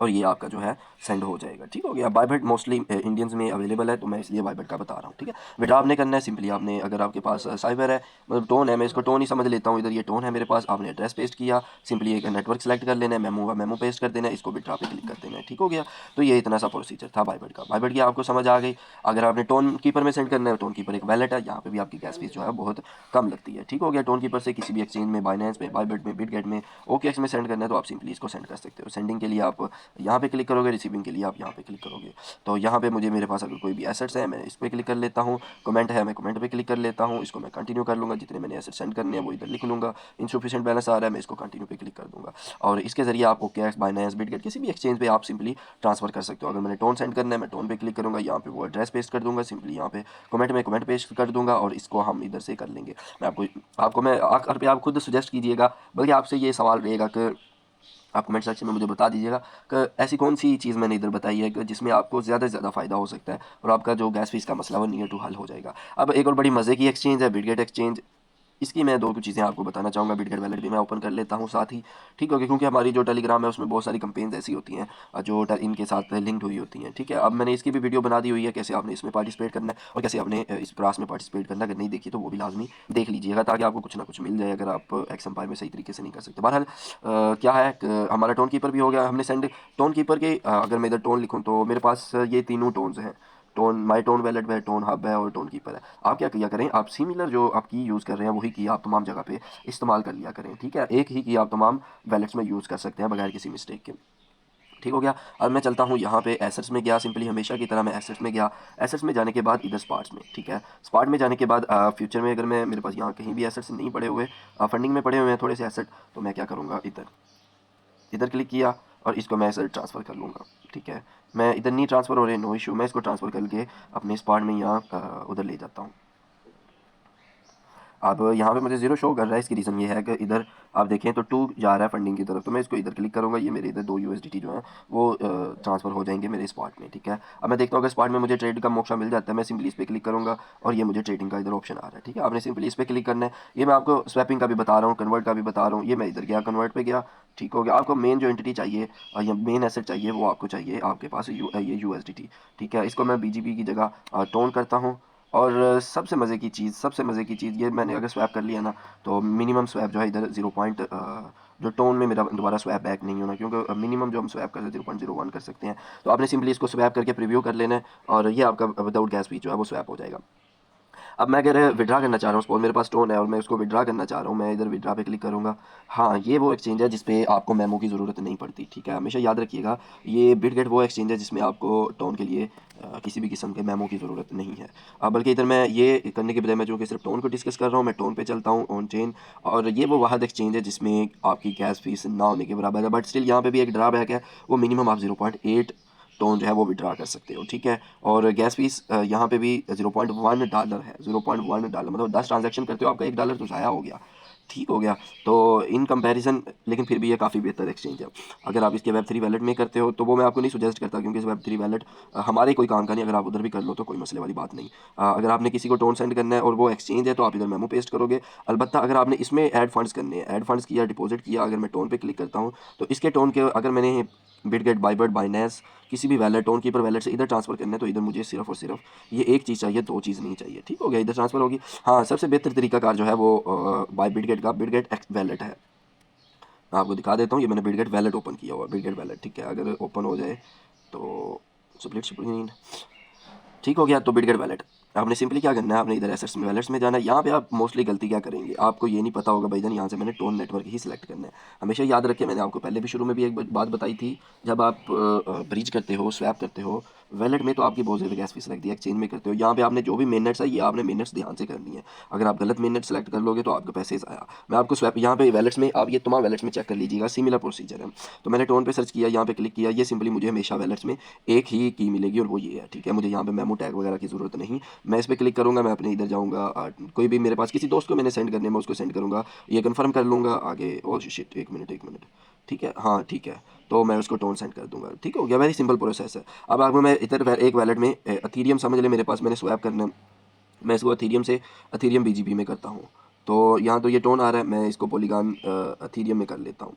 Speaker 1: और ये आपका जो है सेंड हो जाएगा। ठीक हो गया। बाइबिट मोस्टली इंडियंस में अवेलेबल है तो मैं इसलिए बाइबिट का बता रहा हूँ। ठीक है, विड्रॉ आपने करना है सिंपली, आपने अगर आपके पास साइबर है, मतलब टोन है, मैं इसको टोन ही समझ लेता हूँ, इधर ये टोन है मेरे पास, आपने एड्रेस पेस्ट किया, सिंपली एक नेटवर्क सेलेक्ट कर लेना है, मेमो का मेमो पेस्ट कर देना है, इसको विड्रॉ पे क्लिक कर देना है। ठीक हो गया। तो ये इतना सा प्रोसीजर था बाइबिट का। बाइबिट की आपको समझ आ गई। अगर आपने टोन कीपर में सेंड करना है, टोन कीपर एक वैलेट है, यहाँ पे भी आपकी गैस फीस जो है बहुत कम लगती है। ठीक हो गया। टोन कीपर से किसी भी एक्सचेंज में, बाइनेंस में, बाइबिट में, बिटगेट में, ओकेएक्स में सेंड करना है तो आप सिंपली इसको सेंड कर सकते हो। सेंडिंग के लिए आप यहाँ पे क्लिक करोगे, रिसीविंग के लिए आप यहाँ पे क्लिक करोगे। तो यहाँ पे मुझे, मेरे पास अगर कोई भी एसेट्स है मैं इस पर क्लिक कर लेता हूँ, कमेंट है मैं कमेंट पे क्लिक कर लेता हूँ, इसको मैं कंटिन्यू कर लूँगा, जितने मैंने एसेट सेंड करने हैं वो इधर लिख लूँगा। इनसफिशिएंट बैलेंस आ रहा है, मैं इसको कंटिन्यू पे क्लिक कर दूँगा और इसके जरिए आप ओकेएक्स, बाइनेंस, बिटगेट किसी भी एक्सचेंज पे आप सिंपली ट्रांसफर कर सकते हो। अगर मैंने टोन सेंड करना है मैं टोन पे क्लिक करूँगा, यहाँ पे वो एड्रेस पेस्ट कर दूँगा, सिंपली यहाँ पे कमेंट में कमेंट पेस्ट कर दूँगा और इसको हम इधर से कर लेंगे। मैं आपको मैं आखिर पे आप खुद सजेस्ट कीजिएगा, बल्कि आपसे ये सवाल रहेगा कि आप कमेंट सेक्शन में मुझे बता दीजिएगा कि ऐसी कौन सी चीज़ मैंने इधर बताई है कि जिसमें आपको ज़्यादा से ज़्यादा फ़ायदा हो सकता है और आपका जो गैस फीस का मसला वो नियर टू हल हो जाएगा। अब एक और बड़ी मज़े की एक्सचेंज है बिटगेट एक्सचेंज। इसकी मैं दो कुछ चीज़ें आपको बताना चाहूँगा। बिटगेट वैलेट भी मैं ओपन कर लेता हूँ साथ ही। ठीक हो गया, क्योंकि हमारी जो टेलीग्राम है उसमें बहुत सारी कंपेन्स ऐसी होती हैं जो इनके साथ लिंक्ड हुई होती हैं। ठीक है, अब मैंने इसकी भी वीडियो बना दी हुई है कैसे आपने इसमें पार्टिसिपेट करना है और कैसे आपने इस क्लास में पार्टिसिपेट करना है। अगर नहीं देखी तो वो भी लाजमी देख लीजिएगा ताकि आपको कुछ ना कुछ मिल जाए अगर आप एक्स एम्पायर में सही तरीके से नहीं कर सकते। बहरहाल क्या है हमारा टोन कीपर भी हो गया, हमने सेंड टोन कीपर के अगर मैं इधर टोन लिखूँ तो मेरे पास ये तीनों टोन्स हैं। टोन माई टोन वैलेट है, टोन हब है और टोन कीपर है। आप क्या किया करें, आप सिमिलर जो आप की यूज़ कर रहे हैं वही की आप तमाम जगह पे इस्तेमाल कर लिया करें। ठीक है, एक ही की आप तमाम वैलेट्स में यूज़ कर सकते हैं बगैर किसी मिस्टेक के। ठीक हो गया। अब मैं चलता हूँ यहाँ पे एसेट्स में गया, सिंपली हमेशा की तरह मैं एसेट्स में गया। एसेट्स में जाने के बाद इधर स्पार्ट्स में, ठीक है, स्पार्ट में जाने के बाद फ्यूचर में अगर मैं, मेरे पास यहाँ कहीं भी एसेट्स नहीं पड़े हुए, फंडिंग में पड़े हुए हैं थोड़े से एसेट, तो मैं क्या करूँगा, इधर इधर क्लिक किया और इसको मैं इधर ट्रांसफ़र कर लूँगा। ठीक है, मैं इधर नहीं ट्रांसफ़र हो रहे, नो इशू, मैं इसको ट्रांसफ़र करके अपने स्पॉट में यहाँ उधर ले जाता हूँ। अब यहाँ पे मुझे ज़ीरो शो कर रहा है, इसकी रीज़न ये है कि इधर आप देखें तो 2 जा रहा है फंडिंग की तरफ, तो मैं इसको इधर क्लिक करूँगा, ये मेरे इधर 2 यूएसडीटी जो हैं वो ट्रांसफ़र हो जाएंगे मेरे स्पॉट में। ठीक है, अब मैं देखता हूँ अगर स्पॉट में मुझे ट्रेड का मौका मिल जाता है, मैं सिंपली इस पर क्लिक करूँगा और ये मुझे ट्रेडिंग का इधर ऑप्शन आ रहा है। ठीक है, आपने सिंपली इस पर क्लिक करना है। ये मैं आपको स्वैपिंग का भी बता रहा हूँ, कन्वर्ट का भी बता रहा हूँ। ये मैं इधर गया, कन्वर्ट पे गया। ठीक हो गया। आपको मेन जो एंटिटी चाहिए या मेन एसेट चाहिए वो आपको चाहिए आपके पास ये यूएसडीटी। ठीक है, इसको मैं बीजीपी की जगह टोन करता हूँ। और सबसे मज़े की चीज़ ये, मैंने अगर स्वैप कर लिया ना तो मिनिमम स्वैप जो है इधर 0 पॉइंट जो टोन में मेरा दोबारा स्वैप बैक नहीं होना, क्योंकि मिनिमम जो हम स्वैप करते हैं 0.01 कर सकते हैं। तो आपने सिंपली इसको स्वैप करके प्रीव्यू कर लेना है और ये आपका विदाउट गैस फीस जो है वो स्वैप हो जाएगा। अब मैं अगर विड्रा करना चाह रहा हूँ, सपोज मेरे पास टोन है और मैं उसको विड्रा करना चाह रहा हूँ, मैं इधर विड्रा पे क्लिक करूँगा। हाँ, ये वो एक्सचेंज है जिस पे आपको मेमो की ज़रूरत नहीं पड़ती। ठीक है, हमेशा याद रखिएगा, ये बिटगेट वो एक्सचेंज है जिसमें आपको टोन के लिए किसी भी किस्म के मेमो की ज़रूरत नहीं है। बल्कि इधर मैं ये करने के बजाय मैं चूँकि सिर्फ टोन को डिस्कस कर रहा हूँ, मैं टोन पे चलता हूँ, ऑन चेन, और ये वो वाहद एक्सचेंज है जिसमें आपकी गैस फीस ना होने के बराबर है। बट स्टिल यहाँ पे भी एक ड्रॉबैक है, वो मिनिमम आप 0.8 टोन जो है वो विड्रा कर सकते हो। ठीक है, और गैस फीस यहाँ पे भी $0.1 है। $0.1 मतलब 10 ट्रांजैक्शन करते हो आपका $1 तो ज़ाया हो गया। ठीक हो गया। तो इन कंपैरिजन लेकिन फिर भी ये काफ़ी बेहतर एक्सचेंज है। अगर आप इसके वेब3 वैलेट में करते हो तो वो मैं आपको नहीं सुजेस्ट करता, क्योंकि इस वेब3 वैलेट हमारे कोई काम का नहीं। अगर आप उधर भी कर लो तो कोई मसले वाली बात नहीं। अगर आपने किसी को टोन सेंड करना है और वो एक्सचेंज है तो आप इधर मेमो पेस्ट करोगे। अलबत्ता अगर आपने इसमें ऐड फंड्स करने हैं, ऐड फंड्स किया, डिपॉजिट किया, अगर मैं टोन पे क्लिक करता हूँ तो इसके टोन के अगर मैंने बिटगेट, बाइबर्ड, बाइनेंस, किसी भी वैलेट, टोन कीपर वैलेट से इधर ट्रांसफर करना है तो इधर मुझे सिर्फ और सिर्फ ये एक चीज़ चाहिए, दो चीज़ नहीं चाहिए। ठीक हो गया, इधर ट्रांसफर होगी। हाँ, सबसे बेहतर तरीकाकार जो है वो बाय बिटगेट का बिटगेट एक्स वैलेट है। मैं आपको दिखा देता हूँ, ये मैंने बिटगेट वैलेट ओपन किया हुआ है, बिटगेट वैलेट। ठीक है, अगर ओपन हो जाए तो स्प्लिट स्क्रीन, ठीक हो गया। तो बिटगेट वैलेट आपने सिंपली क्या करना है, आपने इधर एसेट्स में वैलेट्स में जाना है। यहाँ पे आप मोस्टली गलती क्या करेंगे, आपको ये नहीं पता होगा भाई जान यहाँ से मैंने टोन नेटवर्क ही सिलेक्ट करना है। हमेशा याद रखिए, मैंने आपको पहले भी शुरू में भी एक बात बताई थी, जब आप ब्रिज करते हो, स्वैप करते हो वैलेट में, तो आपकी बहुत ज़्यादा गैस फीस लगती है। एक्सचेंज में करते हो, यहाँ पे आपने जो भी मेनट्स है ये आपने मेनट्स ध्यान से करनी है। अगर आप गलत मेनट सेलेक्ट कर लोगे तो आपके पैसे ज़ाया। मैं आपको स्वैप यहाँ पे वैलेट्स में, आप ये तमाम वैलेट्स में चेक कर लीजिएगा, सिमिलर प्रोसीजर है। तो मैंने टोन पे सर्च किया, यहाँ पे क्लिक किया, ये सिंपली मुझे हमेशा वैलेट्स में एक ही की मिलेगी और वो ये है। ठीक है, मुझे यहाँ पे मेमो टैग वगैरह की ज़रूरत नहीं। मैं इस पर क्लिक करूँगा, मैं अपने इधर जाऊँगा, कोई भी मेरे पास किसी दोस्त को मैंने सेंड करने में उसको सेंड करूँगा, ये कंफर्म कर लूँगा आगे। ओ शिट, एक मिनट एक मिनट, ठीक है, हाँ ठीक है, तो मैं उसको टोन सेंड कर दूँगा। ठीक हो गया, वेरी सिंपल प्रोसेस है। अब आपको मैं इधर एक वैलेट में अथीरियम समझ ले, मेरे पास मैंने स्वैप करना है, मैं इसको अथीरियम से अथीरियम बीजीपी में करता हूँ। तो यहाँ तो ये टोन आ रहा है, मैं इसको पॉलीगॉन अथीरियम में कर लेता हूँ।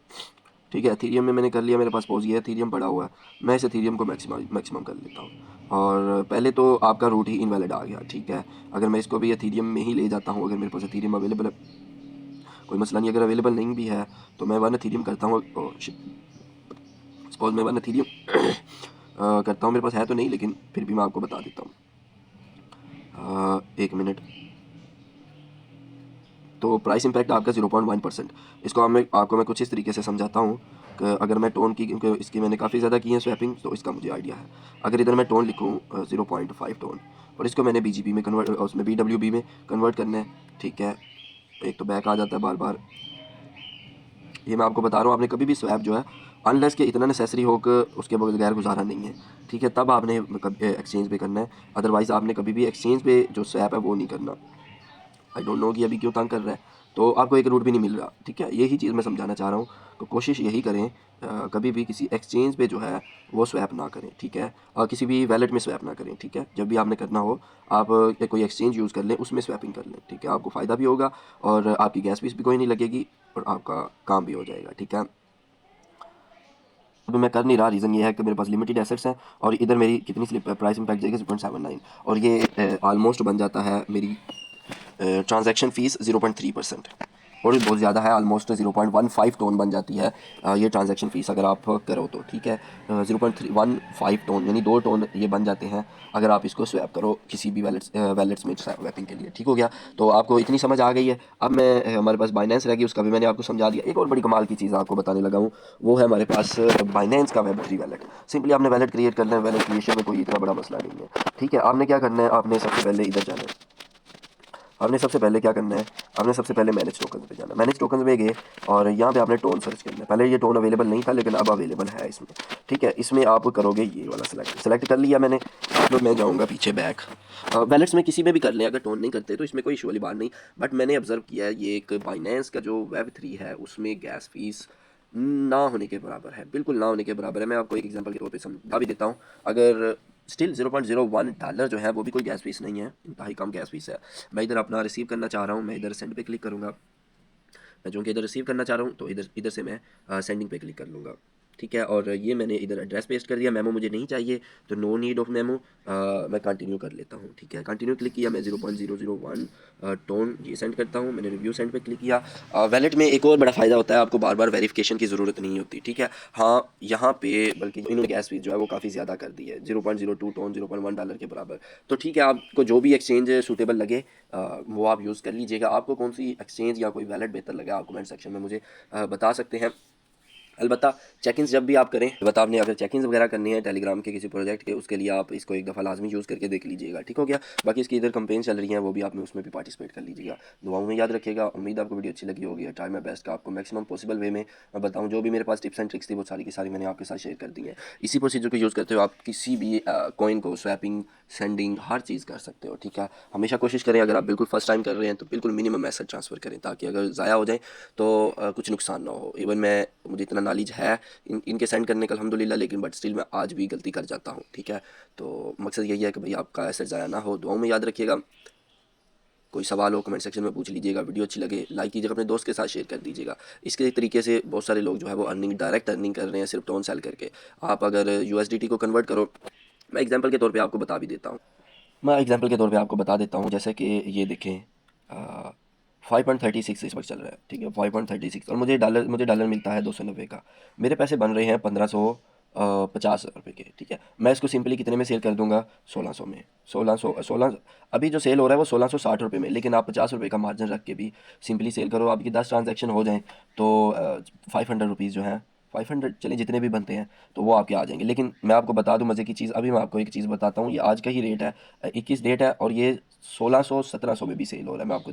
Speaker 1: ठीक है, एथीरियम में मैंने कर लिया, मेरे पास पहुंच गया, एथीरियम पड़ा हुआ है, मैं इस एथीरियम को मैक्सिमम कर लेता हूँ। और पहले तो आपका रूट ही इनवैलिड आ गया। ठीक है, अगर मैं इसको भी एथीरियम में ही ले जाता हूँ, अगर मेरे पास एथीरियम अवेलेबल है, कोई मसला नहीं, अगर अवेलेबल नहीं भी है तो मैं वन एथीरियम करता हूँ। सपोज मैं वन एथीरियम करता हूँ, मेरे पास है तो नहीं, लेकिन फिर भी मैं आपको बता देता हूँ। एक मिनट, तो प्राइस इम्पैक्ट आपका 0.1%। इसको आपको मैं कुछ इस तरीके से समझाता हूँ कि अगर मैं टोन की, क्योंकि इसकी मैंने काफ़ी ज़्यादा की है स्वैपिंग, तो इसका मुझे आइडिया है। अगर इधर मैं टोन लिखूँ 0.5 टोन, और इसको मैंने BGP में कन्वर्ट, उसमें BWB में कन्वर्ट करना है। ठीक है, एक तो बैक आ जाता है बार बार, ये मैं आपको बता रहा हूँ, आपने कभी भी स्वैप जो है, अनलेस के इतना नेसेसरी हो कि उसके बगैर गुजारा नहीं है, ठीक है, तब आपने एक्सचेंज पे करना है। अदरवाइज़ आपने कभी भी एक्सचेंज पे जो स्वैप है वो नहीं करना। आई डोंट नो कि अभी क्यों तंग कर रहा है, तो आपको एक रूट भी नहीं मिल रहा। ठीक है, यही चीज़ मैं समझाना चाह रहा हूँ। तो कोशिश यही करें, कभी भी किसी एक्सचेंज पे जो है वो स्वैप ना करें। ठीक है, और किसी भी वैलेट में स्वैप ना करें। ठीक है, जब भी आपने करना हो आप कोई एक्सचेंज यूज़ कर लें, उसमें स्वैपिंग कर लें। ठीक है, आपको फ़ायदा भी होगा और आपकी गैस फीस भी कोई नहीं लगेगी और आपका काम भी हो जाएगा। ठीक है, अभी मैं कर नहीं रहा, रीज़न ये है कि मेरे पास लिमिटेड एसेट्स हैं और इधर मेरी कितनी स्लिप प्राइस इम्पैक्ट जाएगी 0.79, और ये ऑलमोस्ट बन जाता है मेरी ट्रांजैक्शन फ़ीस 0.3%, और बहुत ज़्यादा है, ऑलमोस्ट 0.15 टोन बन जाती है ये ट्रांजैक्शन फ़ीस अगर आप करो तो। ठीक है, 0.15 टोन यानी 2 टोन ये बन जाते हैं अगर आप इसको स्वैप करो किसी भी वैलेट्स में स्वैपिंग के लिए। ठीक हो गया, तो आपको इतनी समझ आ गई है। अब मैं हमारे पास बाइनेंस रह गई, उसका भी मैंने आपको समझा दिया। एक और बड़ी कमाल की चीज़ आपको बताने लगा हूँ, वो है हमारे पास बाइनेंस का वेब3 वैलेट। सिंपली आपने वैलेट क्रिएट करना है, वैलेट क्रिएशन में कोई इतना बड़ा मसला नहीं है। ठीक है, आपने क्या करना है, आपने सबसे पहले इधर जाना है, आपने सबसे पहले क्या करना है, आपने सबसे पहले मैनेज टोकन्स पे जाना है। मैनेज टोकन्स में गए और यहाँ पे आपने टोन सर्च करना है। पहले ये टोन अवेलेबल नहीं था लेकिन अब अवेलेबल है इसमें। ठीक है, इसमें आप करोगे ये वाला सेलेक्ट कर लिया मैंने। तो मैं जाऊँगा पीछे बैक, वैलेट्स में किसी में भी कर लें, अगर टोन नहीं करते तो इसमें कोई इशू वाली बात नहीं। बट मैंने ऑब्जर्व किया है ये एक बाइनेंस का जो वेब3 है उसमें गैस फीस ना होने के बराबर है, बिल्कुल ना होने के बराबर है। मैं आपको एक एग्जांपल के तौर पे समझा भी देता हूँ। अगर स्टिल $0.01 जो है वो भी कोई गैस फीस नहीं है, इंतहाई कम गैस फीस है। मैं इधर अपना रिसीव करना चाह रहा हूँ, मैं इधर सेंड पे क्लिक करूँगा। मैं चूँकि इधर रिसीव करना चाह रहा हूँ तो इधर इधर से मैं सेंडिंग पे क्लिक कर लूँगा। ठीक है, और ये मैंने इधर एड्रेस पेस्ट कर दिया। मेमो मुझे नहीं चाहिए तो नो नीड ऑफ मेमो, मैं कंटिन्यू कर लेता हूँ। ठीक है, कंटिन्यू क्लिक किया, मैं 0.001 टोन ये सेंड करता हूँ। मैंने रिव्यू सेंड पे क्लिक किया। वैलेट में एक और बड़ा फ़ायदा होता है, आपको बार बार वेरिफिकेशन की ज़रूरत नहीं होती। ठीक है, हाँ यहाँ पे बल्कि इन्होंने गैस फीस जो है वो काफ़ी ज़्यादा कर दी है, 0.02 टोन $0.1 के बराबर। तो ठीक है, आपको जो भी एक्सचेंज सूटेबल लगे वो आप यूज़ कर लीजिएगा। आपको कौन सी एक्सचेंज या कोई वैलेट बेहतर लगा आप कमेंट सेक्शन में मुझे बता सकते हैं। अलबत्ता चेक-इन्स जब भी आप करें, अलबत्ता आपने अगर चेक-इन्स वगैरह करनी है टेलीग्राम के किसी प्रोजेक्ट के, उसके लिए आप इसको एक दफ़ा लाजमी यूज़ करके देख लीजिएगा। ठीक हो गया, बाकी इसकी इधर कैंपेन चल रही है, वो भी आपने उसमें भी पार्टिसिपेट कर लीजिएगा। दुआओं में याद रखिएगा। उम्मीद आपको वीडियो अच्छी लगी होगी। ट्राई माय बेस्ट का आपको मैक्सिमम पॉसिबल वे में मैं बताऊँ, जो भी मेरे पास टिप्स एंड ट्रिक्स थी वो सारी की सारी मैंने आपके साथ शेयर कर दी है। इसी प्रोसीजर को यूज़ करते हुए आप किसी भी कॉइन को स्वैपिंग, सेंडिंग हर चीज़ कर सकते हो। ठीक है, हमेशा कोशिश करें, अगर आप बिल्कुल फर्स्ट टाइम कर रहे हैं तो बिल्कुल मिनिमम एसेट ट्रांसफ़र करें, ताकि अगर ज़ाया हो जाए तो कुछ नुकसान ना हो। इवन मैं, मुझे इतना नॉलेज है इनके सेंड करने का अल्हम्दुलिल्लाह, लेकिन बट स्टिल मैं आज भी गलती कर जाता हूँ। ठीक है, तो मकसद यही है कि भाई आपका एसेट ज़ाया ना हो। दुआओं में याद रखिएगा। कोई सवाल हो कमेंट सेक्शन में पूछ लीजिएगा, वीडियो अच्छी लगे लाइक कीजिएगा, अपने दोस्त के साथ शेयर कर दीजिएगा। इसके तरीके से बहुत सारे लोग जो है वो डायरेक्ट अर्निंग कर रहे हैं सिर्फ टोन सेल करके। आप अगर USDT को कन्वर्ट करो, मैं एग्जांपल के तौर पे आपको बता भी देता हूँ, मैं एग्जांपल के तौर पे आपको बता देता हूँ, जैसे कि ये देखें 5.36 इस वक्त चल रहा है, ठीक है 5.36, और मुझे डॉलर मिलता है 290 का। मेरे पैसे बन रहे हैं 1550 रुपये के, ठीक है। मैं इसको सिंपली कितने में सेल कर दूंगा, 1600 में। 1600 अभी जो सेल हो रहा है वो 1660 रुपये में, लेकिन आप 50 रुपये का मार्जिन रख के भी सिंपली सेल करो, आपकी 10 ट्रांजेक्शन हो जाएँ तो 500 रुपीज़ जो है, 500 चलिए जितने भी बनते हैं तो वो आपके आ जाएंगे। लेकिन मैं आपको बता दूं मज़े की चीज़, अभी मैं आपको एक चीज़ बताता हूँ, ये आज का ही रेट है, 21 डेट है, और ये 1600-1700 में भी सेल हो रहा है, मैं आपको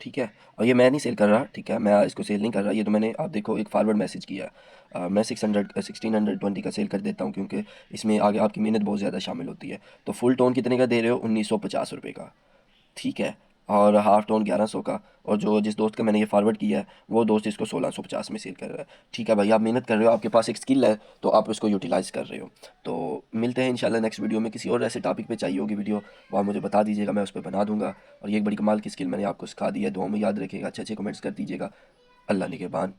Speaker 1: ठीक है। और ये मैं नहीं सेल कर रहा, ठीक है, मैं इसको सेल नहीं कर रहा, ये तो मैंने आप देखो एक फॉरवर्ड मैसेज किया है। मैं 1620 का सेल कर देता हूँ, क्योंकि इसमें आगे आपकी मेहनत बहुत ज़्यादा शामिल होती है। तो फुल टोन कितने का दे रहे हो, 1950 रुपये का, ठीक है, और हाफ टोन 1100 का, और जो जिस दोस्त का मैंने ये फॉरवर्ड किया है वो दोस्त इसको 1650 में सेल कर रहा है, ठीक है भाई। आप मेहनत कर रहे हो, आपके पास एक स्किल है, तो आप उसको यूटिलाइज़ कर रहे हो। तो मिलते हैं इंशाल्लाह नेक्स्ट वीडियो में, किसी और ऐसे टॉपिक पे चाहिए होगी वीडियो, वो आप मुझे बता दीजिएगा, मैं उस पर बना दूंगा। और ये एक बड़ी कमाल की स्किल मैंने आपको सिखा दी है, दुआ में याद रखिएगा, अच्छे अच्छे कमेंट्स कर दीजिएगा। अल्लाह निगहबान।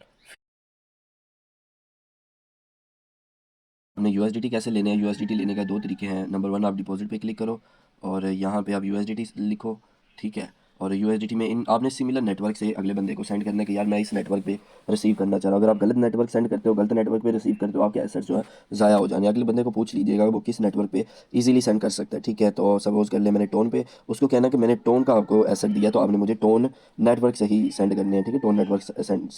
Speaker 1: हमने USDT कैसे लेने हैं, USDT लेने का दो तरीके हैं। नंबर वन, आप डिपॉजिट पे क्लिक करो और यहाँ पे आप USDT लिखो, ठीक है। और USDT में इन आपने सिमिलर नेटवर्क से अगले बंदे को सेंड करने के, यार मैं इस नेटवर्क पे रिसीव करना चाह रहा हूँ। अगर आप गलत नेटवर्क सेंड करते हो, गलत नेटवर्क पे रिसीव करते हो, आपके एसेट्स जो है ज़ाया हो जाने। अगले बंदे को पूछ लीजिएगा वो किस नेटवर्क पे इजीली सेंड कर सकता है, ठीक है। तो सपोज कर ले मैंने टोन पे, उसको कहना कि मैंने टोन का आपको एसेट दिया, तो आपने मुझे टोन नेटवर्क से ही सेंड करने हैं, ठीक है। टोन नेटवर्क सेंड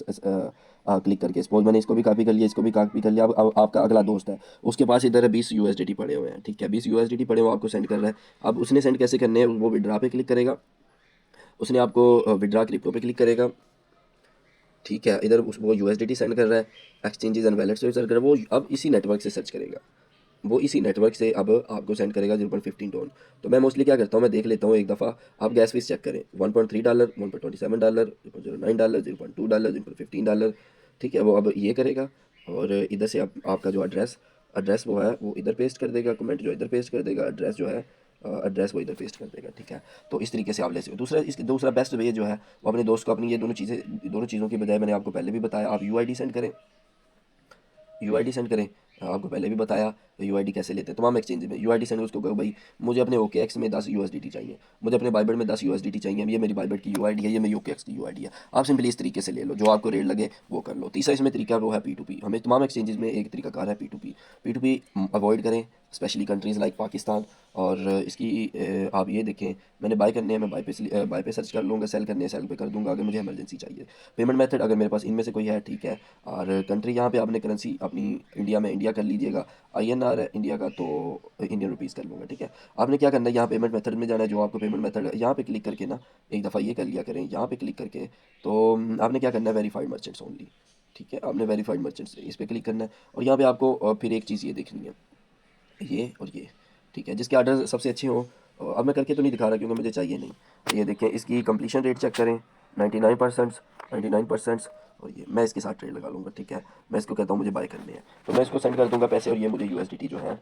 Speaker 1: क्लिक करके, सपोज मैंने इसको भी कॉपी कर लिया, इसको भी कॉपी कर लिया। अब आपका अगला दोस्त है, उसके पास इधर 20 USDT पड़े हुए हैं, ठीक है, 20 USDT पड़े हुए आपको सेंड कर रहा है। अब उसने सेंड कैसे करने हैं, वो विड्रा पे क्लिक करेगा, उसने आपको विड्रा क्रिप्टो पे क्लिक करेगा, ठीक है। इधर वो USDT सेंड कर रहा है, एक्सचेंजेस एंड वैलेट से सर्च कर रहा है, वो अब इसी नेटवर्क से सर्च करेगा, वो इसी नेटवर्क से अब आपको सेंड करेगा 0.15 टोन। तो मैं मोस्टली क्या करता हूँ, मैं देख लेता हूँ एक दफ़ा, आप गैस फीस चेक करें, $1.3, $1.27, $0.09, $0.2, $0.15, ठीक है। वो अब ये करेगा, और इधर से आपका जो एड्रेस वो है वो इधर पेस्ट कर देगा, कमेंट जो इधर पेस्ट कर देगा, एड्रेस जो है एड्रेस वो इधर पेस्ट कर देगा, ठीक है। तो इस तरीके से आप ले सकते हो। दूसरा बेस्ट वे जो है वो अपने दोस्त को अपनी ये दोनों चीज़ों की बजाय, मैंने आपको पहले भी बताया, आप UID सेंड करें, UID सेंड करें। आपको पहले भी बताया UID कैसे लेते हैं तमाम एक्सचेंज में। UID सेंड, उसको कहो भाई मुझे अपने OKX में 10 USDT चाहिए, मुझे अपने बाइबट में 10 USDT चाहिए, ये मेरी बाइबट की UID है, ये मेरी OKX की UID है। आप सिंपली इस तरीके से ले लो, जो आपको रेट लगे वो कर लो। तीसरा इसमें तरीका वो है P2P। हमें तमाम एक्सचेंजेस में एक तरीका कार है P2P। P2P अवॉइड करें, स्पेशली कंट्रीज़ लाइक पाकिस्तान। और इसकी आप ये देखें, मैंने बाय करने हैं, मैं बाय पे सर्च कर लूँगा, सेल करने हैं सेल पे कर दूँगा, अगर मुझे इमरजेंसी चाहिए। पेमेंट मेथड अगर मेरे पास इनमें से कोई है, ठीक है। और कंट्री यहाँ पे आपने करेंसी अपनी इंडिया में इंडिया कर लीजिएगा, INR है इंडिया का, तो इंडियन रुपीज़ कर लूँगा, ठीक है। आपने क्या करना है, यहाँ पेमेंट मेथड में जाना है, जो आपको पेमेंट मेथड है यहाँ पे क्लिक करके ना एक दफ़ा ये कर लिया करें, यहाँ पे क्लिक करके। तो आपने क्या करना है, वेरीफाइड मर्चेंट्स ओनली, ठीक है। आपने वेरीफाइड मर्चेंट्स इस पर क्लिक करना है, और यहाँ पे आपको फिर एक चीज़ ये देखनी है, ये और ये, ठीक है, जिसके आर्डर सबसे अच्छे हों। अब मैं करके तो नहीं दिखा रहा क्योंकि मुझे चाहिए नहीं। ये देखें, इसकी कंप्लीशन रेट चेक करें, 99%, 99%। और ये मैं इसके साथ ट्रेड लगा लूँगा, ठीक है। मैं इसको कहता हूँ मुझे बाय करने हैं, तो मैं इसको सेंड कर दूंगा पैसे, और ये मुझे USDT जो है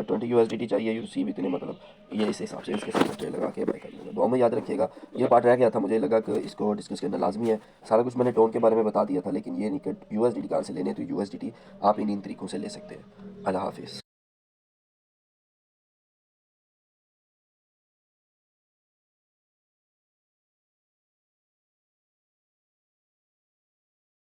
Speaker 1: 20 USDT चाहिए, यू सी इतने, मतलब ये इस हिसाब से इसके साथ ट्रेड लगा के बाय कर लूँगा। दुआ में याद रखिएगा। ये पार्ट रह गया था, मुझे लगा कि इसको डिस्कस करना लाजमी है। सारा कुछ मैंने टोन के बारे में बता दिया था, लेकिन ये नहीं कि USDT कहाँ से लेने, तो USDT आप इन तरीक़ों से ले सकते हैं। अल्लाह हाफिज़।